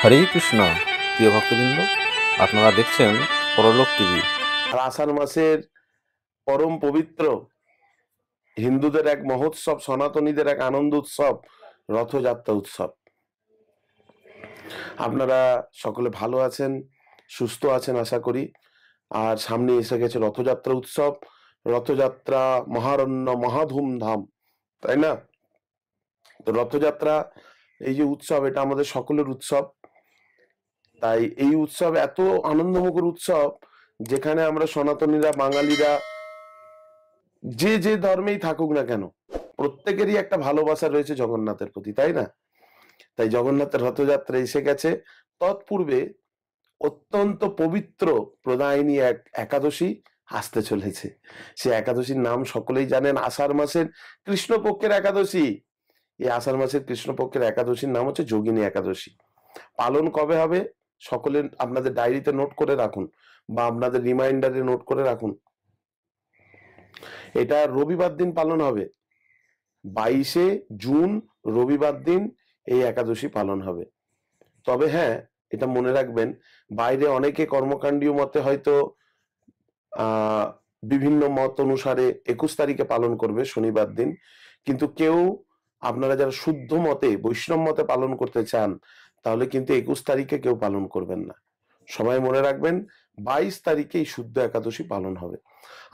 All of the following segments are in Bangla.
হরে কৃষ্ণ। প্রিয় ভক্তবৃন্দ, আপনারা দেখছেন পরলোক টিভি। আর আষাঢ় মাসের পরম পবিত্র হিন্দুদের এক মহোৎসব, সনাতনীদের এক আনন্দ উৎসব, রথযাত্রা উৎসব। আপনারা সকলে ভালো আছেন, সুস্থ আছেন আশা করি। আর সামনে এসে গেছে রথযাত্রা উৎসব। রথযাত্রা মহারণ্য, মহাধুমধাম, তাই না? তো রথযাত্রা এই যে উৎসব, এটা আমাদের সকলের উৎসব। তাই এই উৎসব এত আনন্দমুখর উৎসব, যেখানে আমরা সনাতনীরা, বাঙালিরা, যে যে ধর্মেই থাকুক না কেন, প্রত্যেকেরই একটা ভালোবাসা রয়েছে জগন্নাথের প্রতি, তাই না? তাই জগন্নাথের রথযাত্রা এসে গেছে। তৎপূর্বে অত্যন্ত পবিত্র প্রদায়িনী এক একাদশী আসতে চলেছে। সে একাদশীর নাম সকলেই জানেন, আষাঢ় মাসের কৃষ্ণপক্ষের একাদশী। এই আষাঢ় মাসের কৃষ্ণপক্ষের একাদশীর নাম হচ্ছে যোগিনী একাদশী। পালন কবে হবে সকলে আপনাদের ডায়েরিতে নোট করে রাখুন, বা আপনাদের রিমাইন্ডারে নোট করে রাখুন। এটা রবিবার দিন পালন হবে, 22শে জুন রবিবার দিন এই একাদশী পালন হবে। তবে হ্যাঁ, এটা মনে রাখবেন, বাইরে অনেকে কর্মকাণ্ডীয় মতে হয়তো বিভিন্ন মত অনুসারে 21 তারিখে পালন করবে, শনিবার দিন। কিন্তু কেউ, আপনারা যারা শুদ্ধ মতে, বৈষ্ণব মতে পালন করতে চান, তাহলে কিন্তু 21 তারিখে কেউ পালন করবেন না। সবাই মনে রাখবেন, 22 তারিখে এই শুদ্ধ একাদশী পালন হবে।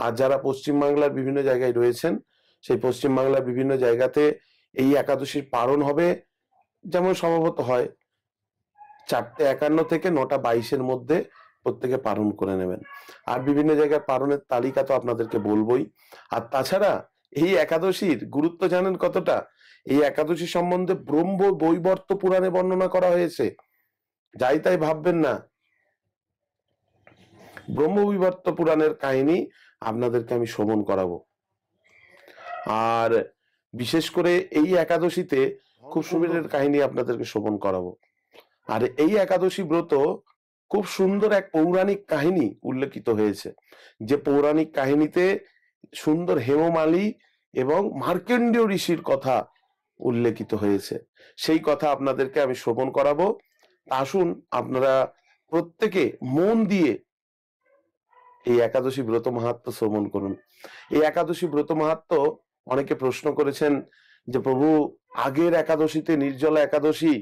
আর যারা পশ্চিমবাংলার বিভিন্ন জায়গায় রয়েছেন, সেই পশ্চিমবাংলার বিভিন্ন জায়গাতে এই একাদশীর পালন হবে, যেমন সম্ভবত হয় 4:51 থেকে 9:22 মধ্যে প্রত্যেকে পালন করে নেবেন। আর বিভিন্ন জায়গায় পালনের তালিকা তো আপনাদেরকে বলবোই। আর তাছাড়া এই একাদশীর গুরুত্ব জানেন কতটা? এই একাদশী সম্বন্ধে ব্রহ্ম বৈবর্ত পুরাণে বর্ণনা করা হয়েছে। যাই তাই ভাববেন না। ব্রহ্ম বৈবর্ত পুরাণের কাহিনী আপনাদেরকে আমি শ্রবণ করাবো। আর বিশেষ করে এই একাদশীতে খুব সুন্দর কাহিনী আপনাদেরকে শ্রবণ করাবো। আর এই একাদশী ব্রত খুব সুন্দর এক পৌরাণিক কাহিনী উল্লেখিত হয়েছে, যে পৌরাণিক কাহিনীতে সুন্দর হেমমালী এবং মার্কেন্ডীয় ঋষির কথা উল্লেখিত হয়েছে। সেই কথা আপনাদেরকে আমি শ্রবণ করাবো। আসুন আপনারা প্রত্যেকে মন দিয়ে এই একাদশী ব্রত মাহাত্ম্য শ্রবণ করুন। এই একাদশী ব্রত মাহাত্ম্য অনেকে প্রশ্ন করেছেন যে প্রভু, আগের একাদশীতে, নির্জলা একাদশী,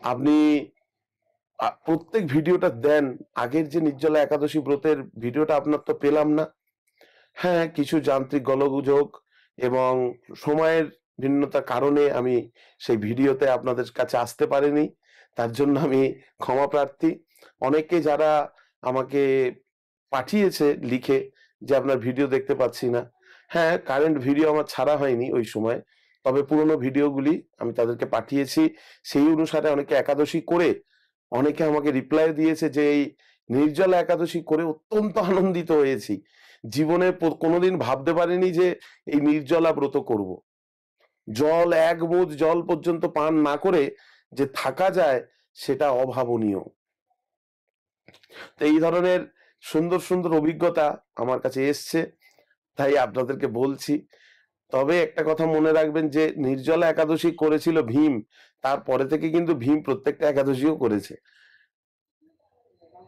আপনি প্রত্যেক ভিডিওটা দেন, আগের যে নির্জলা একাদশী ব্রতের ভিডিওটা আপনার তো পেলাম না। হ্যাঁ, কিছু যান্ত্রিক গোলযোগ এবং সময়ের ভিন্নতার কারণে আমি সেই ভিডিওতে আপনাদের কাছে আসতে পারিনি, তার জন্য আমি ক্ষমা প্রার্থী। অনেকে যারা আমাকে পাঠিয়েছে লিখে যে আপনার ভিডিও দেখতে পাচ্ছি না, হ্যাঁ, কারেন্ট ভিডিও আমার ছাড়া হয়নি ওই সময়, তবে পুরোনো ভিডিওগুলি আমি তাদেরকে পাঠিয়েছি। সেই অনুসারে অনেকে একাদশী করে, অনেকে আমাকে রিপ্লাই দিয়েছে যে এই নির্জলা একাদশী করে অত্যন্ত আনন্দিত হয়েছি, জীবনে কোনোদিন ভাবতে পারিনি যে এই নির্জলা ব্রত করব। জল, এক মুঠ জল পর্যন্ত পান না করে যে থাকা যায়, সেটা অভাবনীয়। তো এই ধরনের সুন্দর সুন্দর অভিজ্ঞতা আমার কাছে এসছে, তাই আপনাদেরকে বলছি। তবে একটা কথা মনে রাখবেন, যে নির্জলা একাদশী করেছিল ভীম, তারপরে থেকে কিন্তু ভীম প্রত্যেকটা একাদশীও করেছে।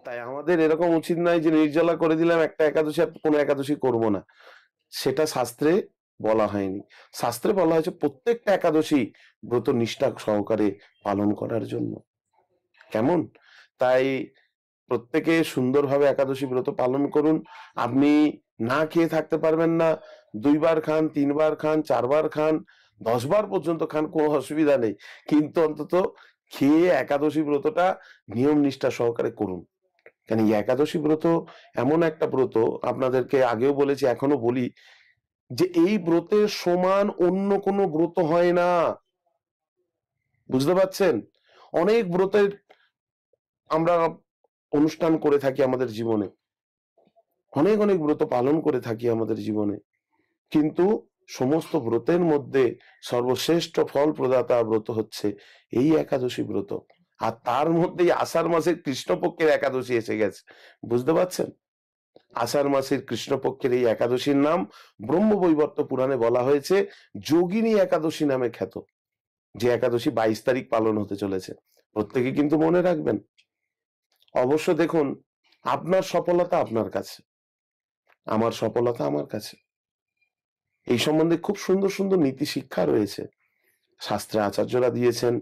তাই আমাদের এরকম উচিত নয় যে নির্জলা করে দিলাম একটা একাদশী, আর কোনো একাদশী করব না। সেটা শাস্ত্রে বলা হয়নি। শাস্ত্রে বলা হয়েছে প্রত্যেকটা একাদশী ব্রত নিষ্ঠা সহকারে পালন করার জন্য। কেমন? তাই প্রত্যেকে সুন্দরভাবে একাদশী ব্রত পালন করুন। আপনি না খেয়ে থাকতে পারবেন না, 2 বার খান, 3 বার খান, 4 বার খান, 10 বার পর্যন্ত খান, কোনো অসুবিধা নেই। কিন্তু অন্তত খেয়ে একাদশী ব্রতটা নিয়ম নিষ্ঠা সহকারে করুন। কেন, এই একাদশী ব্রত এমন একটা ব্রত, আপনাদেরকে আগেও বলেছি, এখনো বলি, যে এই ব্রতের সমান অন্য কোনো ব্রত হয় না। বুঝতে পারছেন? অনেক ব্রতের আমরা অনুষ্ঠান করে থাকি আমাদের জীবনে, অনেক অনেক ব্রত পালন করে থাকি আমাদের জীবনে, কিন্তু সমস্ত ব্রতের মধ্যে সর্বশ্রেষ্ঠ ফল প্রদাতা ব্রত হচ্ছে এই একাদশী ব্রত। আর তার মধ্যেই আষাঢ় মাসের কৃষ্ণপক্ষের একাদশী এসে গেছে। বুঝতে পারছেন? আষাঢ় মাসের কৃষ্ণপক্ষের এই একাদশীর নাম ব্রহ্মবৈবর্ত পুরাণে বলা হয়েছে যোগিনী একাদশী নামে খ্যাত, যে একাদশী 22 তারিখ পালন হতে চলেছে। প্রত্যেকে কিন্তু মনে রাখবেন। অবশ্য দেখুন, আপনার সফলতা আপনার কাছে, আমার সফলতা আমার কাছে। এই সম্বন্ধে খুব সুন্দর সুন্দর নীতি শিক্ষা রয়েছে, শাস্ত্রে আচার্যরা দিয়েছেন,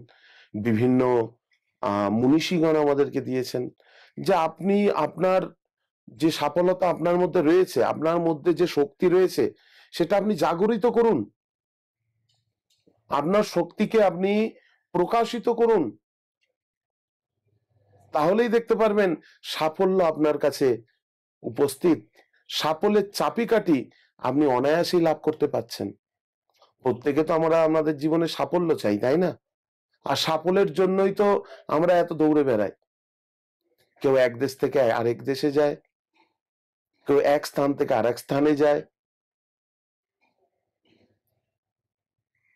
বিভিন্ন মনীষীগণ আমাদেরকে দিয়েছেন, যে আপনি আপনার যে সফলতা আপনার মধ্যে রয়েছে, আপনার মধ্যে যে শক্তি রয়েছে, সেটা আপনি জাগরিত করুন, আপনার শক্তিকে আপনি প্রকাশিত করুন। তাহলেই দেখতে পারবেন সাফল্য আপনার কাছে উপস্থিত। সাফল্যের চাবিকাঠি আপনি অনায়াসেই লাভ করতে পারছেন। প্রত্যেকে তো আমরা আমাদের জীবনে সাফল্য চাই, তাই না? আর সাফল্যের জন্যই তো আমরা এত দৌড়ে বেড়াই। কেউ এক দেশ থেকে আরেক দেশে যায়, কেউ এক স্থান থেকে আরেক স্থানে যায়।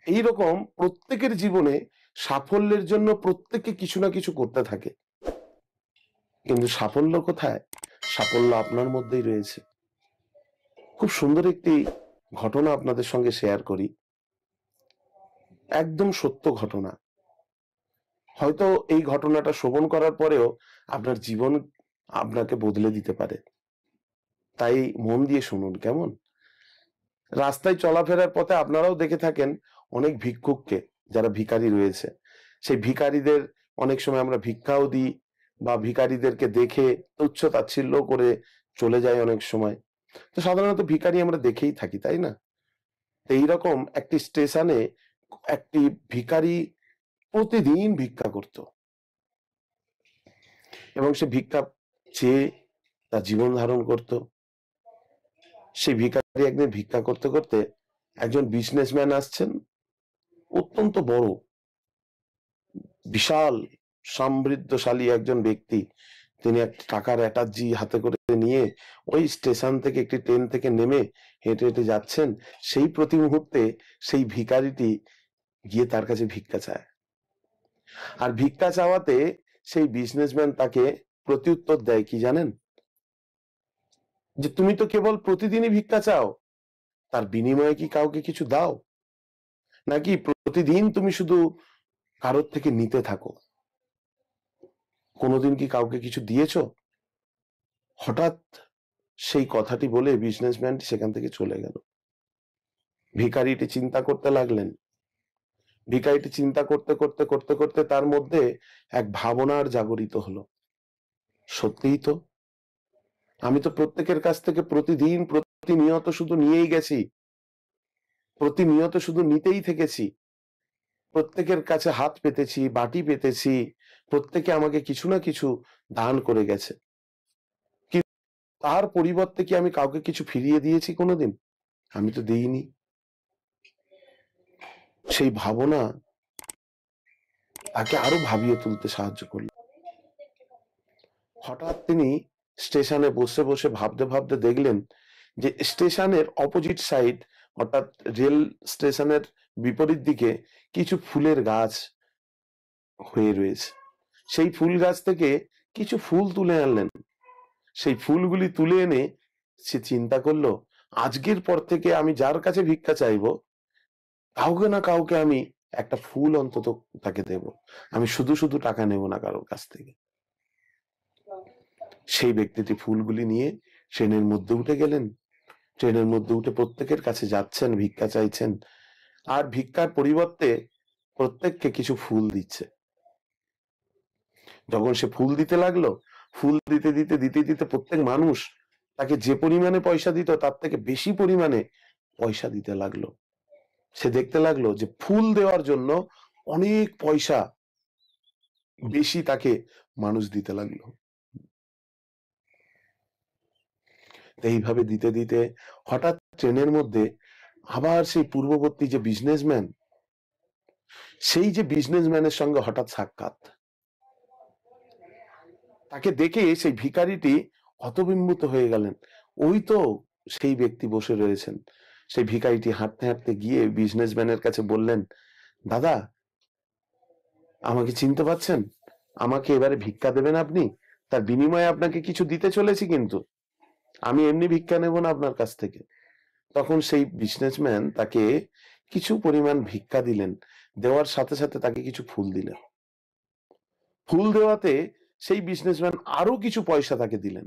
এইরকম প্রত্যেকের জীবনে সাফল্যের জন্য প্রত্যেকে কিছু না কিছু করতে থাকে, কিন্তু সাফল্য কোথায়? সাফল্য আপনার মধ্যেই রয়েছে। খুব সুন্দর একটি ঘটনা আপনাদের সঙ্গে শেয়ার করি, একদম সত্য ঘটনা। হয়তো এই ঘটনাটা শ্রবণ করার পরেও আপনার জীবন আপনাকে বদলে দিতে পারে, তাই মন দিয়ে শুনুন, কেমন? রাস্তায় চলাফেরার পথে আপনারাও দেখে থাকেন অনেক ভিক্ষুককে, যারা ভিখারি রয়েছে। সেই ভিখারিদের অনেক সময় আমরা ভিক্ষাও দিই, বা ভিখারিদেরকে দেখে তুচ্ছ তাচ্ছিল্য করে চলে যাই অনেক সময়। তো সাধারণত ভিখারি আমরা দেখেই থাকি, তাই না? তো এইরকম একটি স্টেশনে একটি ভিখারি প্রতিদিন ভিক্ষা করত, এবং সে ভিক্ষা চেয়ে তার জীবন ধারণ করত। সেই ভিখারি একদিন ভিক্ষা করতে করতে একজন বিজনেসম্যান আসছেন, অত্যন্ত বড়, বিশাল সমৃদ্ধশালী একজন ব্যক্তি। তিনি একটা টাকার অ্যাটাজি হাতে করে নিয়ে ওই স্টেশন থেকে, একটি ট্রেন থেকে নেমে হেঁটে হেঁটে যাচ্ছেন। সেই প্রতি মুহূর্তে সেই ভিখারিটি গিয়ে তার কাছে ভিক্ষা চায়, আর ভিক্ষা চাওয়াতে সেই বিজনেসম্যান তাকে প্রত্যুত্তর দেয় কি জানেন? যে তুমি তো কেবল প্রতিদিনই ভিক্ষা চাও, তার বিনিময়ে কি কাউকে কিছু দাও, নাকি প্রতিদিন তুমি শুধু কারোর থেকে নিতে থাকো? কোনোদিন কি কাউকে কিছু দিয়েছো? হঠাৎ সেই কথাটি বলে বিজনেসম্যানটি সেখান থেকে চলে গেল। ভিখারিটি চিন্তা করতে লাগলেন। ভিখারিটি চিন্তা করতে করতে করতে করতে তার মধ্যে এক ভাবনার জাগরিত হলো, সত্যিই তো, আমি তো প্রত্যেকের কাছ থেকে প্রতিদিন প্রতিনিয়ত শুধু নিয়েই গেছি, প্রতিনিয়ত শুধু নিতেই থেকেছি, প্রত্যেকের কাছে হাত পেতেছি, বাটি পেতেছি, প্রত্যেকে আমাকে কিছু না কিছু দান করে গেছে, কিন্তু তার পরিবর্তে কি আমি কাউকে কিছু ফিরিয়ে দিয়েছি কোনোদিন? আমি তো দিইনি। সেই ভাবনা তাকে আরো ভাবিয়ে তুলতে সাহায্য করলো। হঠাৎ তিনি স্টেশনে বসে বসে ভাবতে ভাবতে দেখলেন যে স্টেশনের অপোজিট সাইড, অর্থাৎ রেল স্টেশনের বিপরীত দিকে কিছু ফুলের গাছ হয়ে রয়েছে। সেই ফুল গাছ থেকে কিছু ফুল তুলে আনলেন। সেই ফুলগুলি তুলে এনে সে চিন্তা করলো, আজকের পর থেকে আমি যার কাছে ভিক্ষা চাইবো, কাউকে না কাউকে আমি একটা ফুল অন্তত তাকে দেব। আমি শুধু শুধু টাকা নেব না কারোর কাছ থেকে। সেই ব্যক্তিটি ফুলগুলি নিয়ে ট্রেনের মধ্যে উঠে গেলেন। ট্রেনের মধ্যে উঠে প্রত্যেকের কাছে যাচ্ছেন, ভিক্ষা চাইছেন, আর ভিক্ষার পরিবর্তে প্রত্যেককে কিছু ফুল দিচ্ছে। যখন সে ফুল দিতে লাগলো, ফুল দিতে দিতে দিতে দিতে প্রত্যেক মানুষ তাকে যে পরিমাণে পয়সা দিত তার থেকে বেশি পরিমাণে পয়সা দিতে লাগলো। সে দেখতে লাগলো যে ফুল দেওয়ার জন্য অনেক পয়সা বেশি তাকে মানুষ দিতে লাগলো। এইভাবে দিতে দিতে হঠাৎ ট্রেনের মধ্যে আবার সেই পূর্ববর্তী যে বিজনেসম্যান, সেই যে বিজনেসম্যানের সঙ্গে হঠাৎ সাক্ষাৎ। তাকে দেখে সেই ভিখারিটি হতবিম্বিত হয়ে গেলেন। ওই তো সেই ব্যক্তি বসে রয়েছেন। সেই ভিখারিটি হাঁটতে হাঁটতে গিয়ে বিজনেসম্যানের কাছে বললেন, দাদা, আমাকে চিনতে পারছেন? আমাকে এবারে ভিক্ষা দেবেন আপনি? তার বিনিময়ে আপনাকে কিছু দিতে চলেছি, কিন্তু আমি এমনি ভিক্ষা নেব না আপনার কাছ থেকে। তখন সেই বিজনেসম্যান তাকে কিছু পরিমাণ ভিক্ষা দিলেন, দেওয়ার সাথে সাথে তাকে কিছু ফুল দিলেন। ফুল দেওয়াতে সেই বিজনেসম্যান আরো কিছু পয়সা তাকে দিলেন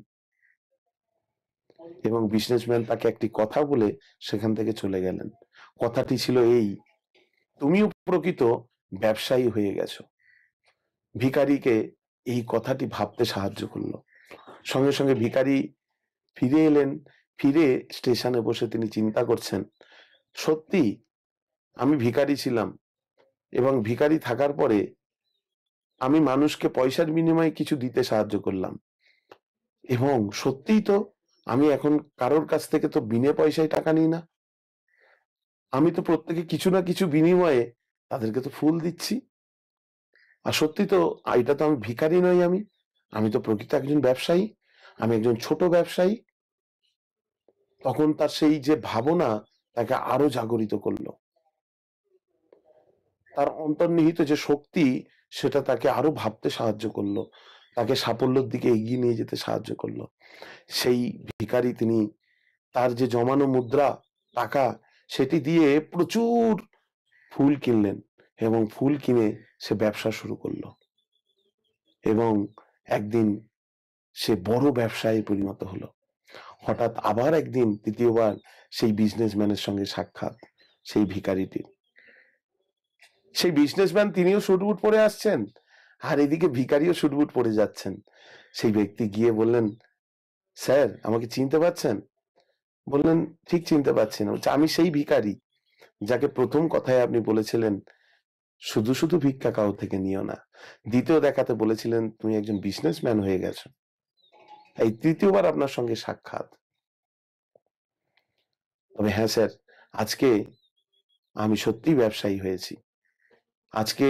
এবং বিজনেসম্যান তাকে একটি কথা বলে সেখান থেকে চলে গেলেন। কথাটি ছিল এই, তুমিও প্রকৃত ব্যবসায়ী হয়ে গেছো। ভিখারিকে এই কথাটি ভাবতে সাহায্য করলো। সঙ্গে সঙ্গে ভিখারি ফিরে এলেন। ফিরে স্টেশনে বসে তিনি চিন্তা করছেন, সত্যি আমি ভিখারি ছিলাম এবং ভিখারি থাকার পরে আমি মানুষকে পয়সার বিনিময়ে কিছু দিতে সাহায্য করলাম এবং সত্যিই তো আমি এখন কারোর কাছ থেকে তো বিনে পয়সায় টাকা নিই না, আমি তো প্রত্যেকে কিছু না কিছু বিনিময়ে তাদেরকে তো ফুল দিচ্ছি। আর সত্যি তো এটা তো আমি ভিখারি নই, আমি তো প্রকৃত একজন ব্যবসায়ী, আমি একজন ছোট ব্যবসায়ী। তখন তার সেই যে ভাবনা তাকে আরো জাগরিত করলো, তার অন্তর্নিহিত যে শক্তি সেটা তাকে আরো ভাবতে সাহায্য করলো, তাকে সাফল্যের দিকে এগিয়ে নিয়ে যেতে সাহায্য করলো। সেই ভিখারি তিনি তার যে জমানো মুদ্রা টাকা সেটি দিয়ে প্রচুর ফুল কিনলেন এবং ফুল কিনে সে ব্যবসা শুরু করলো এবং একদিন সে বড় ব্যবসায়ী পরিণত হলো। হঠাৎ আবার একদিন তৃতীয়বার সেই বিজনেসম্যানের সঙ্গে সাক্ষাৎ সেই ভিখারিটির। সেই বিজনেসম্যান তিনিও সুটবুট পরে আসছেন আর এদিকে ভিখারিও সুটবুট পরে যাচ্ছেন। সেই ব্যক্তি গিয়ে বললেন, স্যার আমাকে চিনতে পারছেন? বললেন, ঠিক চিনতে পারছি না। বলছে, আমি সেই ভিখারি যাকে প্রথম কথায় আপনি বলেছিলেন শুধু শুধু ভিক্ষা কারো থেকে নিও না, দ্বিতীয় দেখাতে বলেছিলেন তুমি একজন বিজনেসম্যান হয়ে গেছো, এই তৃতীয়বার আপনার সঙ্গে সাক্ষাৎ। তবে হ্যাঁ স্যার, আজকে আমি সত্যিই ব্যবসায়ী হয়েছি, আজকে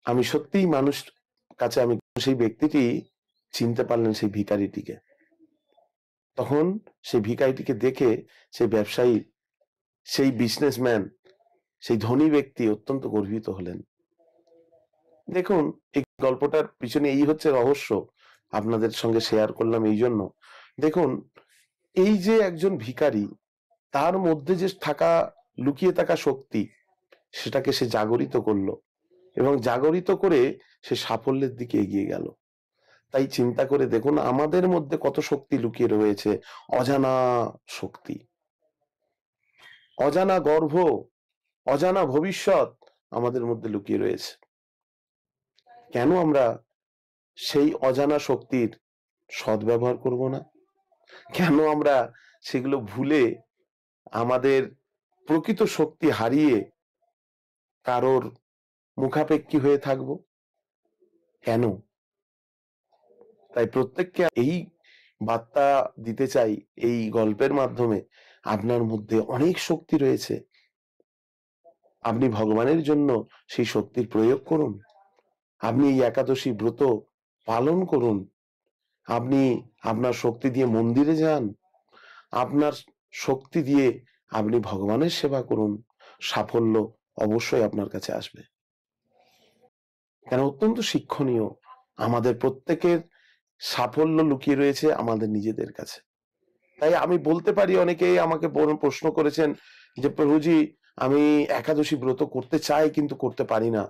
আমি সত্যিই মানুষ কাছে আমি। সেই ব্যক্তিটি চিনতে পারলেন সেই ভিখারিটিকে। তখন সেই ভিখারিটিকে দেখে সেই ব্যবসায়ী, সেই বিজনেসম্যান, সেই ধনী ব্যক্তি অত্যন্ত গর্বিত হলেন। দেখুন, এই গল্পটার পিছনে এই হচ্ছে রহস্য, আপনাদের সঙ্গে শেয়ার করলাম এই জন্য। দেখুন, এই যে একজন ভিখারি, তার মধ্যে যে থাকা লুকিয়ে থাকা শক্তি সেটাকে সে জাগরিত করলো এবং জাগরিত করে সে সাফল্যের দিকে এগিয়ে গেল। তাই চিন্তা করে দেখুন আমাদের মধ্যে কত শক্তি লুকিয়ে রয়েছে, অজানা শক্তি, অজানা গর্ভ, অজানা ভবিষ্যৎ আমাদের মধ্যে লুকিয়ে রয়েছে। কেন আমরা সেই অজানা শক্তির সদ্ব্যবহার করব না? কেন আমরা সেগুলো ভুলে আমাদের প্রকৃত শক্তি হারিয়ে কারোর মুখাপেক্ষী হয়ে থাকব? কেন? তাই প্রত্যেককে এই বার্তা দিতে চাই, এই গল্পের মাধ্যমে আপনার মধ্যে অনেক শক্তি রয়েছে, আপনি ভগবানের জন্য সেই শক্তির প্রয়োগ করুন। আপনি এই একাদশী ব্রত পালন করুন, আপনি আপনার শক্তি দিয়ে মন্দিরে যান, আপনার শক্তি দিয়ে আপনি ভগবানের সেবা করুন, সাফল্য অবশ্যই আপনার কাছে আসবে। কেন অত্যন্ত শিক্ষণীয়, আমাদের প্রত্যেকের সাফল্য লুকিয়ে রয়েছে আমাদের নিজেদের কাছে। তাই আমি বলতে পারি, অনেকেই আমাকে প্রশ্ন করেছেন যে প্রভুজি আমি একাদশী ব্রত করতে চাই কিন্তু করতে পারি না,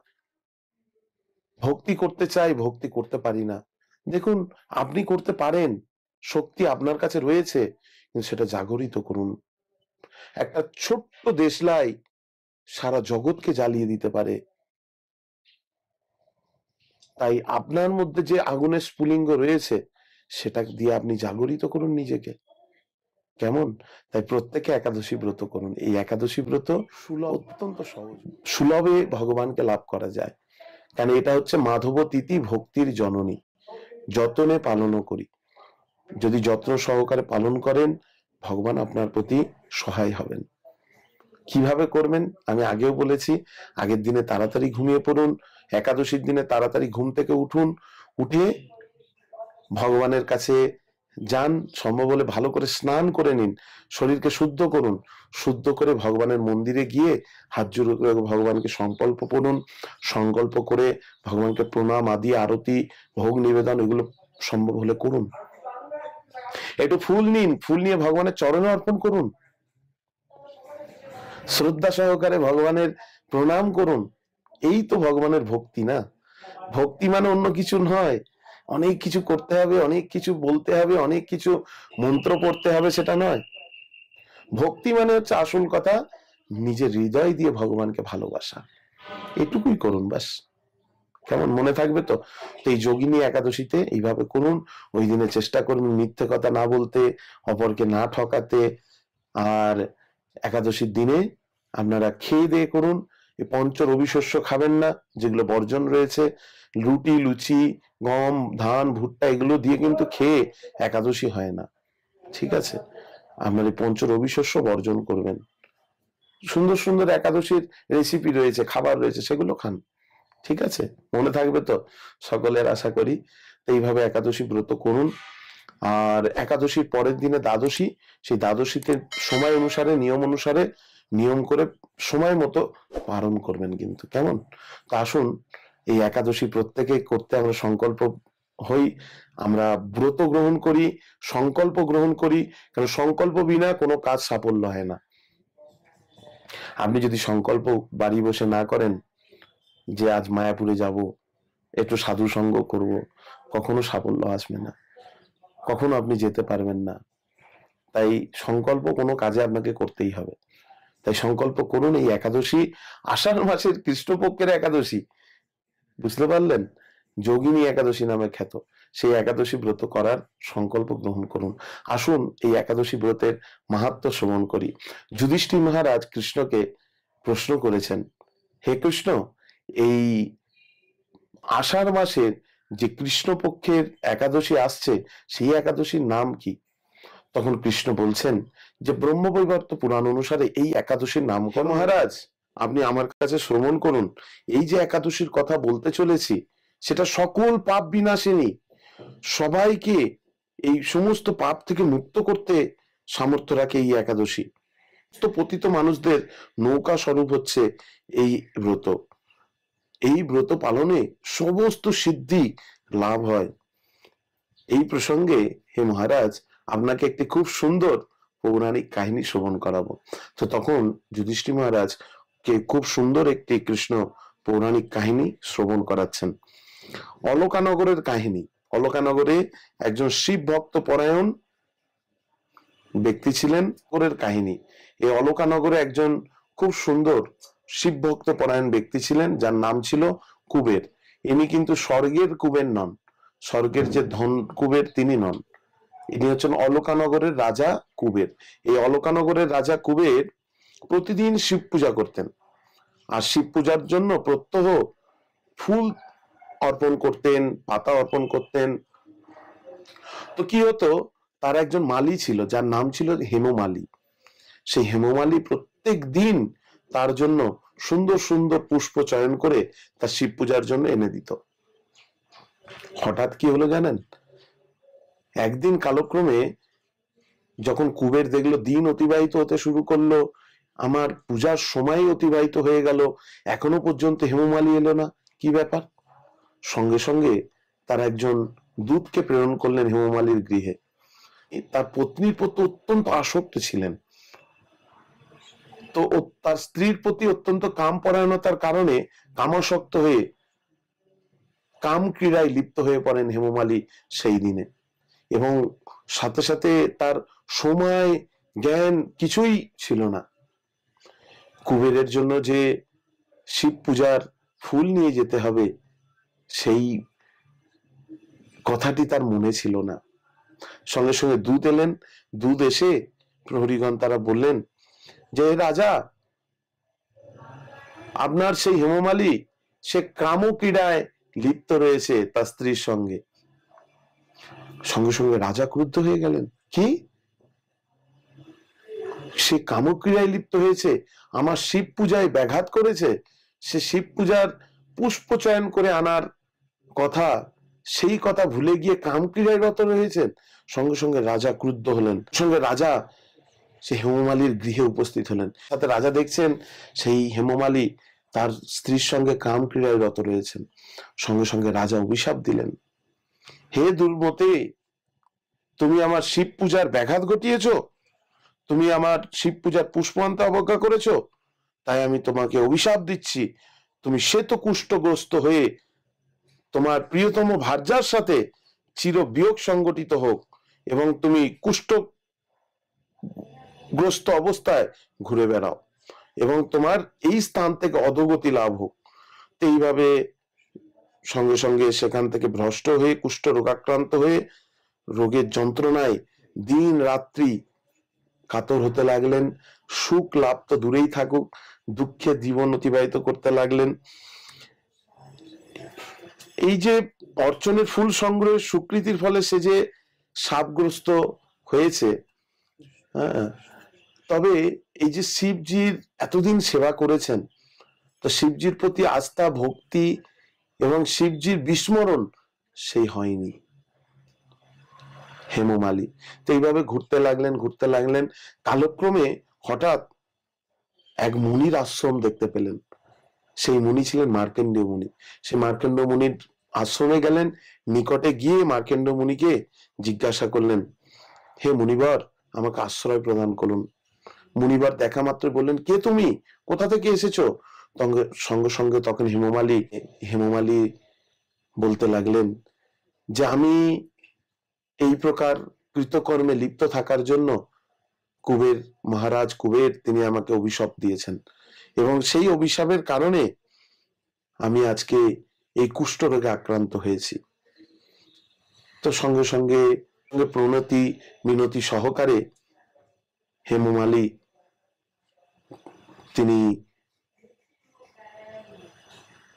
ভক্তি করতে চাই ভক্তি করতে পারি না। দেখুন, আপনি করতে পারেন, শক্তি আপনার কাছে রয়েছে, কিন্তু সেটা জাগরিত করুন। একটা ছোট্ট দেশলাই সারা জগৎকে জ্বালিয়ে দিতে পারে। তাই আপনার মধ্যে যে আগুনের স্ফুলিঙ্গ রয়েছে সেটা দিয়ে আপনি জাগরিত করুন নিজেকে। কেমন? তাই প্রত্যেকে একাদশী ব্রত করুন। এই একাদশী ব্রত সুলভ, অত্যন্ত সহজ, সুলভে ভগবানকে লাভ করা যায়। কারণ এটা হচ্ছে মাধব তিথি ভক্তির জননী, যতনে পালন করি। যদি যত্ন সহকারে পালন করেন ভগবান আপনার প্রতি সহায় হবেন। কিভাবে করবেন আমি আগেও বলেছি, আগের দিনে তাড়াতাড়ি ঘুমিয়ে পড়ুন, একাদশীর দিনে তাড়াতাড়ি ঘুম থেকে উঠুন, উঠে ভগবানের কাছে যান, সম্ভব হলে ভালো করে স্নান করে নিন, শরীরকে শুদ্ধ করুন, শুদ্ধ করে ভগবানের মন্দিরে গিয়ে হাত জোড় করে ভগবানকে সংকল্প করুন, সংকল্প করে ভগবানকে প্রণাম আদি আরতি ভোগ নিবেদন এগুলো সম্ভব হলে করুন। একটু ফুল নিন, ফুল নিয়ে ভগবানের চরণে অর্পণ করুন, শ্রদ্ধা সহকারে ভগবানের প্রণাম করুন। এই তো ভগবানের ভক্তি না? ভক্তি মানে অন্য কিছু নয়, অনেক কিছু করতে হবে, অনেক কিছু বলতে হবে, অনেক কিছু মন্ত্র পড়তে হবে, সেটা নয়। ভক্তি মানে হচ্ছে আসল কথা, নিজের হৃদয় দিয়ে ভগবানকে ভালোবাসা। এটুকুই করুন ব্যাস। কেমন, মনে থাকবে তো? তো এই যোগিনী একাদশীতে এইভাবে করুন। ওই দিনে চেষ্টা করবেন মিথ্যে কথা না বলতে, অপরকে না ঠকাতে। আর একাদশীর দিনে আপনারা খেয়ে দিয়ে করুন। এই পঞ্চ রবি শস্য খাবেন না, যেগুলো বর্জন রয়েছে। রুটি, লুচি, গম, ধান, ভুট্টা এগুলো দিয়ে কিন্তু খেয়ে একাদশী হয় না, ঠিক আছে? আপনার এই পঞ্চ রবি শস্য বর্জন করবেন। সুন্দর সুন্দর একাদশীর রেসিপি রয়েছে, খাবার রয়েছে, সেগুলো খান, ঠিক আছে? মনে থাকবে তো সকলের, আশা করি। তো এইভাবে একাদশী ব্রত করুন। আর একাদশীর পরের দিনে দ্বাদশী, সেই দ্বাদশীতে সময় অনুসারে, নিয়ম অনুসারে, নিয়ম করে সময় মতো পালন করবেন কিন্তু, কেমন? তো আসুন এই একাদশী প্রত্যেকে করতে আমরা সংকল্প হই, আমরা ব্রত গ্রহণ করি, সংকল্প গ্রহণ করি। কারণ সংকল্প বিনা কোনো কাজ সাফল্য হয় না। আপনি যদি সংকল্প বাড়ি বসে না করেন যে আজ মায়াপুরে যাব, একটু সাধু সঙ্গ করব, কখনো সাফল্য আসবে না, কখনো আপনি যেতে পারবেন না। তাই সংকল্প কোনো কাজে আপনাকে করতেই হবে। তাই সংকল্প করুন। এই একাদশী আষাঢ় মাসের কৃষ্ণপক্ষের একাদশী, বুঝতে পারলেন? যোগিনী একাদশী নামে খ্যাত। সেই একাদশী ব্রত করার সংকল্প গ্রহণ করুন। আসুন এই একাদশী ব্রতের মাহাত্ম্য শ্রবণ করি। যুধিষ্ঠির মহারাজ কৃষ্ণকে প্রশ্ন করেছেন, হে কৃষ্ণ, এই আষাঢ় মাসের যে কৃষ্ণপক্ষের একাদশী আসছে, সেই একাদশীর নাম কি? তখন কৃষ্ণ বলছেন যে ব্রহ্মবৈবর্ত পুরাণ অনুসারে এই একাদশীর নাম কর মহারাজ, আপনি আমার কাছে শ্রবণ করুন। এই যে একাদশীর কথা বলতে চলেছি, সেটা সকল পাপ বিনাশিনী, সবাইকে এই সমস্ত পাপ থেকে মুক্ত করতে সামর্থ্য রাখে এই একাদশী। তো পতিত মানুষদের নৌকা স্বরূপ হচ্ছে এই ব্রত। এই ব্রত পালনে সমস্ত সিদ্ধি লাভ হয়। এই প্রসঙ্গে হে মহারাজ, আপনাকে একটি খুব সুন্দর পৌরাণিক কাহিনী শ্রবণ করাবো। তো তখন যুধিষ্ঠির মহারাজ কে খুব সুন্দর একটি কৃষ্ণ পৌরাণিক কাহিনী শ্রবণ করাচ্ছেন। অলকানগরের কাহিনী। অলকানগরে একজন শিব ভক্ত পরায়ণ ব্যক্তি ছিলেন, ওরের কাহিনী। এই অলকানগরে একজন খুব সুন্দর শিব ভক্ত পরায়ণ ব্যক্তি ছিলেন, যার নাম ছিল কুবের। ইনি কিন্তু স্বর্গের কুবের নন, স্বর্গের যে ধন কুবের তিনি নন। ইনি হচ্ছেন অলকানগরের রাজা কুবের। এই অলকানগরের রাজা কুবের প্রতিদিন শিব পূজা করতেন, আর শিব পূজার জন্য প্রত্যহ ফুল অর্পণ করতেন, পাতা অর্পণ করতেন। তো কি হতো, তার একজন মালি ছিল, যার নাম ছিল হেমমালি। সেই হেমমালি প্রত্যেক দিন তার জন্য সুন্দর সুন্দর পুষ্প চয়ন করে তার শিব পূজার জন্য এনে দিত। হঠাৎ কি হলো জানেন? একদিন কালক্রমে যখন কুবের দেখলো দিন অতিবাহিত হতে শুরু করলো, আমার পূজার সময় অতিবাহিত হয়ে গেল, এখনো পর্যন্ত হেমমালি এলো না, কি ব্যাপার? সঙ্গে সঙ্গে তার একজন দূতকে প্রেরণ করলেন হেমমালির গৃহে। তার পত্নীর প্রতি অত্যন্ত আসক্ত ছিলেন। তো তার স্ত্রীর প্রতি অত্যন্ত কাম পরায়ণতার কারণে কামাসক্ত হয়ে কাম ক্রীড়ায় লিপ্ত হয়ে পড়েন হেমমালি সেই দিনে। এবং সাথে সাথে তার সময়, জ্ঞান কিছুই ছিল না। কুবেরের জন্য যে শিব পূজার ফুল নিয়ে যেতে হবে, সেই কথাটি তার মনে ছিল না। সঙ্গে সঙ্গে দূত এলেন। দূত এসে প্রহরীগণ তারা বললেন যে রাজা, আপনার সেই হেমমালি সে কামক্রীড়ায় লিপ্ত রয়েছে তার স্ত্রীর সঙ্গে। সঙ্গে সঙ্গে রাজা ক্রুদ্ধ হয়ে গেলেন, কি? সে কামক্রীড়ায় লিপ্ত হয়েছে, আমার শিব পূজায় ব্যাঘাত করেছে, সে শিব পূজার পুষ্প চয়ন করে আনার কথা, সেই কথা ভুলে গিয়ে কামক্রীড়ায় রত রয়েছেন। সঙ্গে সঙ্গে রাজা ক্রুদ্ধ হলেন। সঙ্গে রাজা সে হেমমালির গৃহে উপস্থিত হলেন। সাথে রাজা দেখছেন সেই হেমমালি তার স্ত্রীর সঙ্গে কাম ক্রীড়ায় রত রয়েছেন। সঙ্গে সঙ্গে রাজা অভিশাপ দিলেন, হে দুর্মতে, তুমি আমার শিব পূজার ব্যাঘাত ঘটিয়েছো, তুমি আমার শিব পূজার পুষ্প আনতে অবজ্ঞা করেছো, তাই আমি তোমাকে অভিশাপ দিচ্ছি, তুমি শ্বেত কুষ্ঠগ্রস্ত হয়ে তোমার প্রিয়তম ভার্যার সাথে চির বিয়োগ সংগঠিত হোক এবং তুমি কুষ্ঠগ্রস্ত অবস্থায় ঘুরে বেড়াও এবং তোমার এই স্থান থেকে অধোগতি লাভ হোক। তো এইভাবে সঙ্গে সঙ্গে সেখান থেকে ভ্রষ্ট হয়ে কুষ্ঠ রোগাক্রান্ত হয়ে রোগের যন্ত্রণায় দিন রাত্রি কাতর হতে লাগলেন। সুখ লাভ তো দূরেই থাকুক, দুঃখে জীবন অতিবাহিত করতে লাগলেন। এই যে অর্চনের ফুল সংগ্রহের স্বীকৃতির ফলে সে যে শাপগ্রস্ত হয়েছে, হ্যাঁ, তবে এই যে শিবজির এতদিন সেবা করেছেন, তো শিবজির প্রতি আস্থা ভক্তি এবং শিবজির বিস্মরণ সেই হয়নি হেমমালী। তো এইভাবে ঘুরতে লাগলেন। কালক্রমে হঠাৎ এক মুনির আশ্রম দেখতে পেলেন। সেই মুনি ছিলেন মার্কেন্ডীয় মুনি। সেই মার্কেন্ডীয় মুনির আশ্রমে গেলেন, নিকটে গিয়ে মার্কেন্ডীয় মুনিকে জিজ্ঞাসা করলেন, হে মুনিবর, আমাকে আশ্রয় প্রদান করুন। মুনিবর দেখা মাত্র বললেন, কে তুমি, কোথা থেকে এসেছো? সঙ্গে সঙ্গে তখন হেমমালী বলতে লাগলেন যে আমি এই প্রকার কৃতকর্মে লিপ্ত থাকার জন্য কুবের মহারাজ কুবের তিনি আমাকে অভিশাপ দিয়েছেন এবং সেই অভিশাপের কারণে আমি আজকে এই কুষ্ঠ রোগে আক্রান্ত হয়েছি। তো সঙ্গে সঙ্গে প্রণতি মিনতি সহকারে হেমমালী তিনি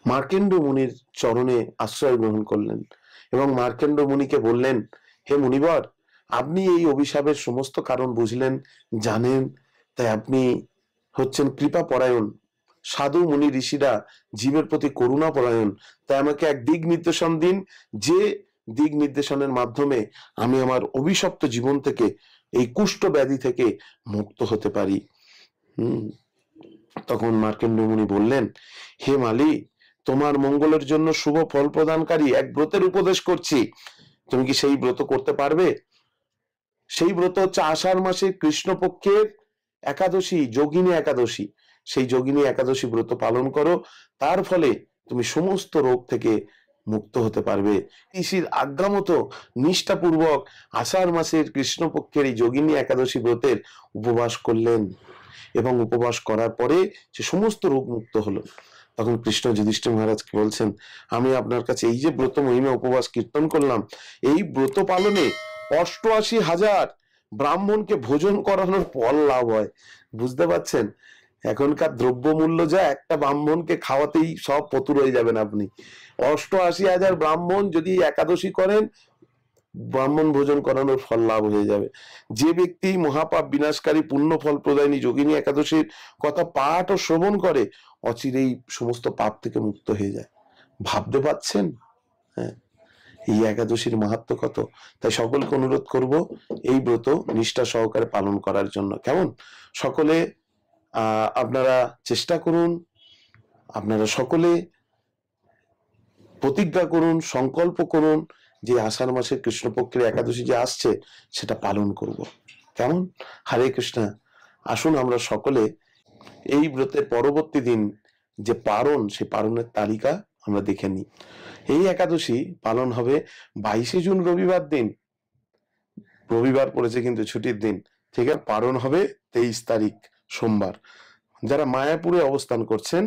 মার্কেন্ডীয় মুনির চরণে আশ্রয় গ্রহণ করলেন এবং মার্কেন্ডীয় মুনিকে বললেন, হে মুনিবর, আপনি এই অভিশাপের সমস্ত কারণ বুঝলেন, জানেন, তাই আপনি হচ্ছেন কৃপা পরায়ণ। সাধু মুনি ঋষিরা জীবের প্রতি করুণা পরায়ণ। তাই আমাকে এক দিক নির্দেশন দিন, যে দিক নির্দেশনের মাধ্যমে আমি আমার অভিশপ্ত জীবন থেকে, এই কুষ্ঠ ব্যাধি থেকে মুক্ত হতে পারি। তখন মার্কেন্ডীয় মুনি বললেন, হে মালি, তোমার মঙ্গলের জন্য শুভ ফল প্রদানকারী এক ব্রতের উপদেশ করছি, তুমি কি সেই ব্রত করতে পারবে? সেই ব্রত হচ্ছে আষাঢ় মাসে কৃষ্ণপক্ষের একাদশী, যোগিনী একাদশী। সেই যোগিনী একাদশী ব্রত পালন করো, তার ফলে তুমি সমস্ত রোগ থেকে মুক্ত হতে পারবে। ঋষির আজ্ঞা মতো নিষ্ঠাপূর্বক আষাঢ় মাসের কৃষ্ণপক্ষের এই যোগিনী একাদশী ব্রতের উপবাস করলেন এবং উপবাস করার পরে যে সমস্ত রোগ মুক্ত হলো। তখন কৃষ্ণ যুধিষ্ঠির মহারাজকে বলছেন, আমি আপনার কাছে এই যে ব্রত মহিমা উপবাস কীর্তন করলাম, এই ব্রত পালনে 88,000 ব্রাহ্মণকে ভোজন করানোর ফল লাভ হয়। বুঝতে পারছেন, এখনকার দ্রব্য মূল্য যা, একটা ব্রাহ্মণকে খাওয়াতেই সব পতুর হয়ে যাবেন আপনি। 88,000 ব্রাহ্মণ যদি একাদশী করেন, ব্রাহ্মণ ভোজন করানোর ফল লাভ হয়ে যাবে। যে ব্যক্তি মহাপাপ বিনাশকারী পুণ্য ফল প্রদায়নী যোগিনী একাদশীর কথা পাঠ ও শ্রবণ করে, অচিরেই সমস্ত পাপ থেকে মুক্ত হয়ে যায়। ভাবতে পারছেন? হ্যাঁ, এই একাদশীর মাহাত্ম্য কত। তাই সকলকে অনুরোধ করব এই ব্রত নিষ্ঠা সহকারে পালন করার জন্য। কেমন? সকলে আপনারা চেষ্টা করুন, আপনারা সকলে প্রতিজ্ঞা করুন, সংকল্প করুন যে আষাঢ় মাসের কৃষ্ণপক্ষের একাদশী যে আসছে সেটা পালন করব। কেমন? হরে কৃষ্ণ। আসুন আমরা সকলে এই ব্রতের পরবর্তী দিন যে পারণ, সে পারণের তালিকা আমরা দেখে নিই। এই একাদশী পালন হবে 22শে জুন রবিবার দিন। রবিবার পড়েছে কিন্তু ছুটির দিন, ঠিক আছে? পারণ হবে 23 তারিখ সোমবার। যারা মায়াপুরে অবস্থান করছেন,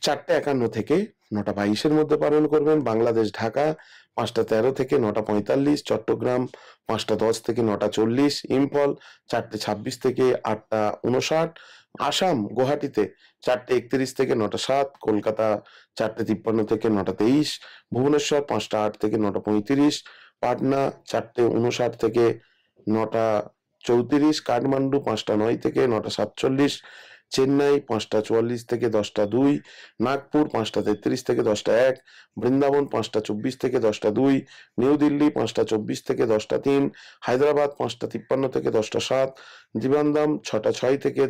4:51 থেকে 9:22 মধ্যে পালন করবেন। বাংলাদেশ ঢাকা 5:13 থেকে 9:45, চট্টগ্রাম 5:10 থেকে 9:40, ইম্ফল 4:26 থেকে 8:59, আসাম গুয়াহাটিতে 4:31 থেকে 9:07, কলকাতা 4:53 থেকে 9:23, ভুবনেশ্বর 5:08 থেকে 9:35, পাটনা 4:59 থেকে 9:34, কাঠমান্ডু 5:09 থেকে 9:47, চেন্নাই 5:44 থেকে 10:02, নাগপুর 5:33 থেকে 10:01, বৃন্দাবন 5:24 থেকে 10:02, নিউ দিল্লি 5:24 থেকে 10:03, হায়দ্রাবাদ 5:53 থেকে 10:07, জীবান্দাম 6:06 থেকে